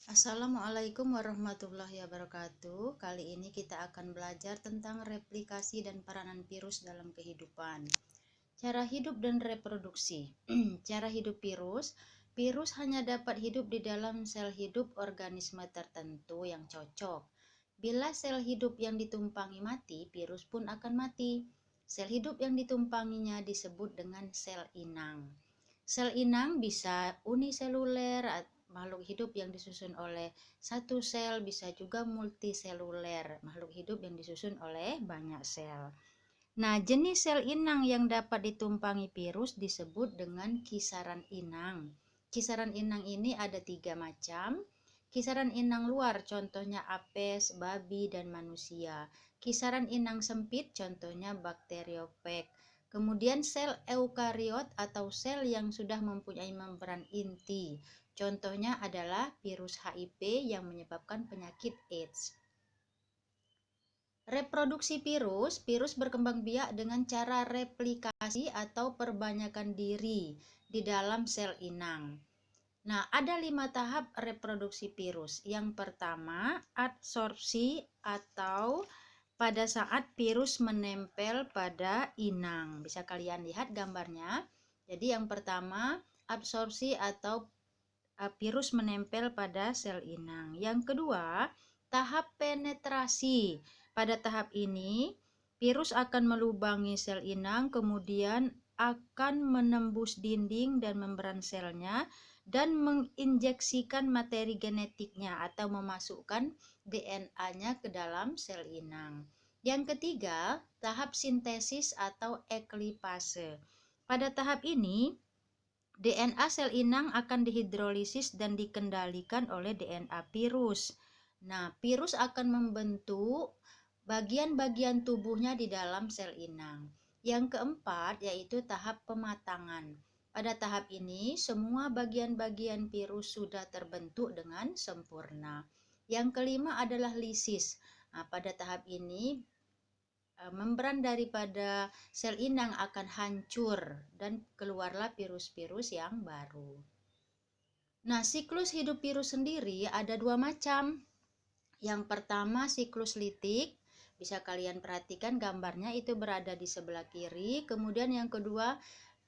Assalamualaikum warahmatullahi wabarakatuh. Kali ini kita akan belajar tentang replikasi dan peranan virus dalam kehidupan. Cara hidup dan reproduksi. Cara hidup virus. Virus hanya dapat hidup di dalam sel hidup organisme tertentu yang cocok. Bila sel hidup yang ditumpangi mati, virus pun akan mati. Sel hidup yang ditumpanginya disebut dengan sel inang. Sel inang bisa uniseluler, makhluk hidup yang disusun oleh satu sel, bisa juga multiseluler, makhluk hidup yang disusun oleh banyak sel. Nah, jenis sel inang yang dapat ditumpangi virus disebut dengan kisaran inang. Kisaran inang ini ada 3 macam. Kisaran inang luar contohnya apes, babi, dan manusia. Kisaran inang sempit contohnya bakteriofag. Kemudian sel eukariot atau sel yang sudah mempunyai membran inti. Contohnya adalah virus HIV yang menyebabkan penyakit AIDS. Reproduksi virus. Virus berkembang biak dengan cara replikasi atau perbanyakan diri di dalam sel inang. Nah, ada 5 tahap reproduksi virus. Yang pertama, adsorpsi atau pada saat virus menempel pada inang. Bisa kalian lihat gambarnya. Jadi yang pertama, absorpsi atau virus menempel pada sel inang. Yang kedua, tahap penetrasi. Pada tahap ini, virus akan melubangi sel inang, kemudian akan menembus dinding dan membran selnya dan menginjeksikan materi genetiknya atau memasukkan DNA-nya ke dalam sel inang. Yang ketiga, tahap sintesis atau eklipase. Pada tahap ini, DNA sel inang akan dihidrolisis dan dikendalikan oleh DNA virus. Nah, virus akan membentuk bagian-bagian tubuhnya di dalam sel inang. Yang keempat yaitu tahap pematangan. Pada tahap ini, semua bagian-bagian virus sudah terbentuk dengan sempurna. Yang kelima adalah lisis. Nah, pada tahap ini, membran daripada sel inang akan hancur dan keluarlah virus-virus yang baru. Nah, siklus hidup virus sendiri ada 2 macam. Yang pertama siklus litik, bisa kalian perhatikan gambarnya itu berada di sebelah kiri. Kemudian yang kedua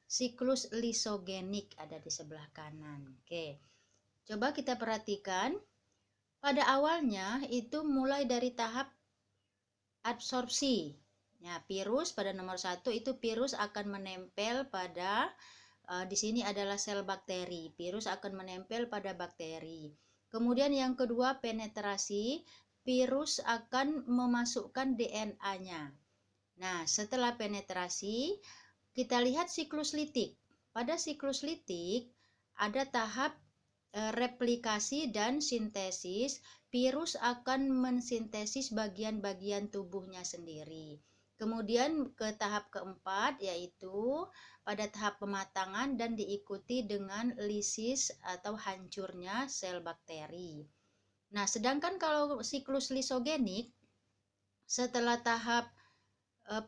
siklus lisogenik ada di sebelah kanan. Oke, coba kita perhatikan. Pada awalnya itu mulai dari tahap adsorpsi. Nah, virus pada nomor 1 itu virus akan menempel pada di sini adalah sel bakteri. Virus akan menempel pada bakteri. Kemudian yang kedua penetrasi, virus akan memasukkan DNA-nya. Nah, setelah penetrasi, kita lihat siklus litik. Pada siklus litik ada tahap replikasi dan sintesis. Virus akan mensintesis bagian-bagian tubuhnya sendiri. Kemudian ke tahap keempat yaitu pada tahap pematangan dan diikuti dengan lisis atau hancurnya sel bakteri. Nah, sedangkan kalau siklus lisogenik setelah tahap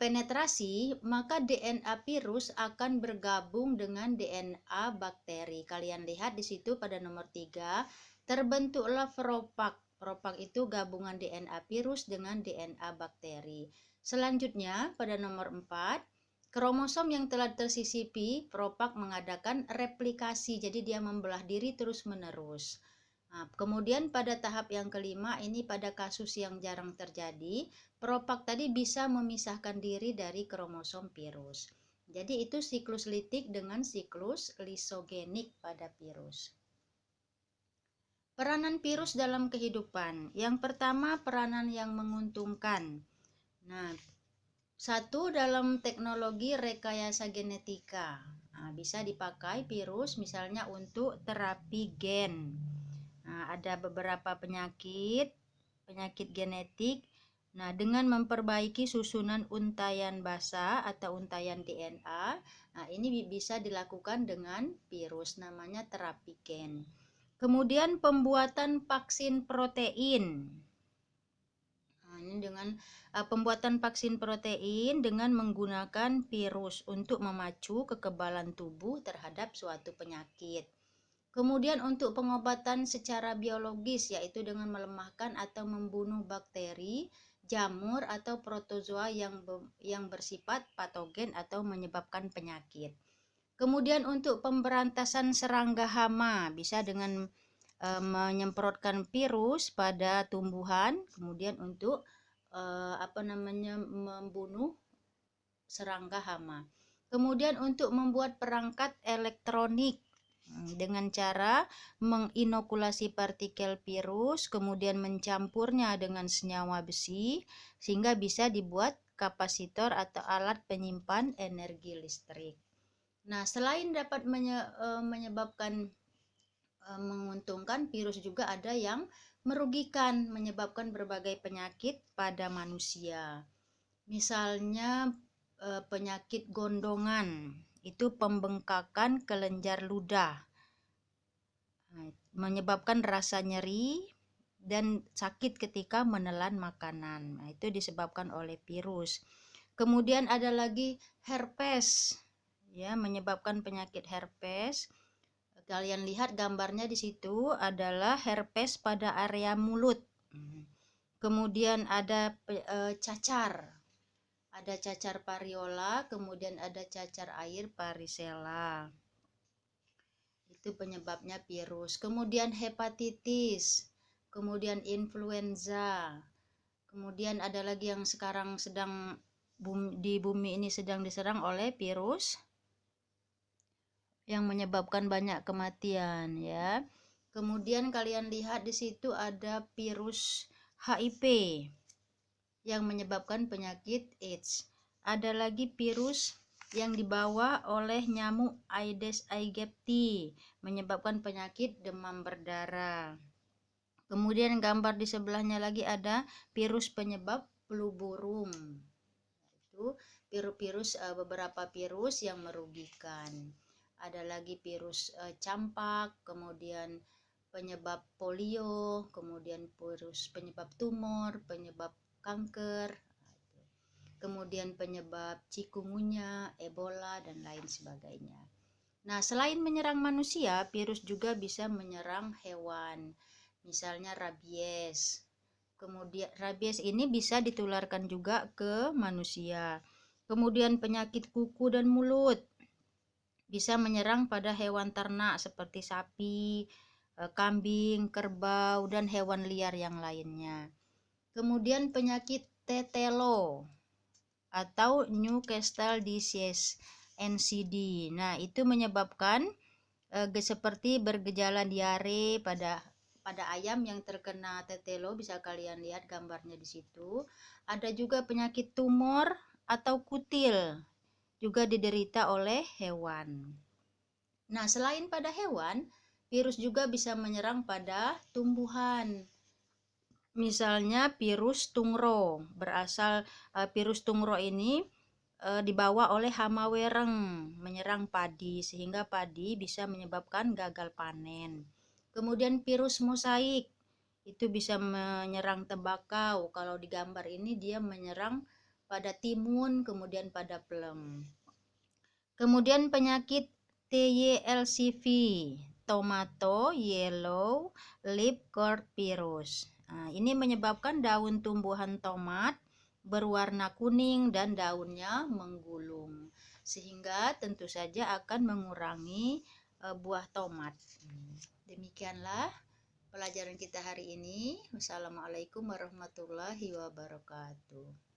penetrasi, maka DNA virus akan bergabung dengan DNA bakteri. Kalian lihat di situ pada nomor 3, terbentuklah propak. Propak itu gabungan DNA virus dengan DNA bakteri. Selanjutnya pada nomor 4, kromosom yang telah tersisipi, propak mengadakan replikasi. Jadi dia membelah diri terus-menerus. Nah, kemudian pada tahap yang kelima, ini pada kasus yang jarang terjadi, propak tadi bisa memisahkan diri dari kromosom virus. Jadi itu siklus litik dengan siklus lisogenik pada virus. Peranan virus dalam kehidupan. Yang pertama, peranan yang menguntungkan. Nah, satu dalam teknologi rekayasa genetika. Nah, bisa dipakai virus misalnya untuk terapi gen. Nah, ada beberapa penyakit genetik. Nah, dengan memperbaiki susunan untaian basa atau untaian DNA, nah ini bisa dilakukan dengan virus, namanya terapi gen. Kemudian pembuatan vaksin protein. Nah, ini dengan pembuatan vaksin protein dengan menggunakan virus untuk memacu kekebalan tubuh terhadap suatu penyakit. Kemudian untuk pengobatan secara biologis, yaitu dengan melemahkan atau membunuh bakteri, jamur atau protozoa yang bersifat patogen atau menyebabkan penyakit. Kemudian untuk pemberantasan serangga hama bisa dengan menyemprotkan virus pada tumbuhan, kemudian untuk membunuh serangga hama. Kemudian untuk membuat perangkat elektronik dengan cara menginokulasi partikel virus, kemudian mencampurnya dengan senyawa besi sehingga bisa dibuat kapasitor atau alat penyimpan energi listrik. Nah, selain dapat menyebabkan menguntungkan, virus juga ada yang merugikan, menyebabkan berbagai penyakit pada manusia. Misalnya penyakit gondongan, itu pembengkakan kelenjar ludah, menyebabkan rasa nyeri dan sakit ketika menelan makanan. Nah, itu disebabkan oleh virus. Kemudian ada lagi herpes, ya, menyebabkan penyakit herpes. Kalian lihat gambarnya di situ adalah herpes pada area mulut. Kemudian ada cacar. Ada cacar variola, kemudian ada cacar air varicella. Itu penyebabnya virus. Kemudian hepatitis, kemudian influenza. Kemudian ada lagi yang sekarang sedang di bumi ini sedang diserang oleh virus yang menyebabkan banyak kematian, ya. Kemudian kalian lihat di situ ada virus HIV yang menyebabkan penyakit AIDS. Ada lagi virus yang dibawa oleh nyamuk Aedes aegypti menyebabkan penyakit demam berdarah. Kemudian gambar di sebelahnya lagi ada virus penyebab flu burung. Itu beberapa virus yang merugikan. Ada lagi virus campak, kemudian penyebab polio, kemudian virus penyebab tumor, penyebab kanker, kemudian penyebab chikungunya, ebola, dan lain sebagainya. Nah, selain menyerang manusia, virus juga bisa menyerang hewan, misalnya rabies. Kemudian rabies ini bisa ditularkan juga ke manusia. Kemudian penyakit kuku dan mulut bisa menyerang pada hewan ternak seperti sapi, kambing, kerbau, dan hewan liar yang lainnya. Kemudian penyakit tetelo atau Newcastle disease NCD. Nah, itu menyebabkan seperti bergejala diare pada ayam yang terkena tetelo, bisa kalian lihat gambarnya di situ. Ada juga penyakit tumor atau kutil, juga diderita oleh hewan. Nah, selain pada hewan, virus juga bisa menyerang pada tumbuhan. Misalnya virus tungro, virus tungro ini dibawa oleh hama wereng, menyerang padi sehingga padi bisa menyebabkan gagal panen. Kemudian virus mosaik itu bisa menyerang tembakau. Kalau di gambar ini dia menyerang pada timun, kemudian pada plem. Kemudian penyakit TYLCV, tomato yellow leaf curd virus. Nah, ini menyebabkan daun tumbuhan tomat berwarna kuning dan daunnya menggulung, sehingga tentu saja akan mengurangi buah tomat. Demikianlah pelajaran kita hari ini. Wassalamualaikum warahmatullahi wabarakatuh.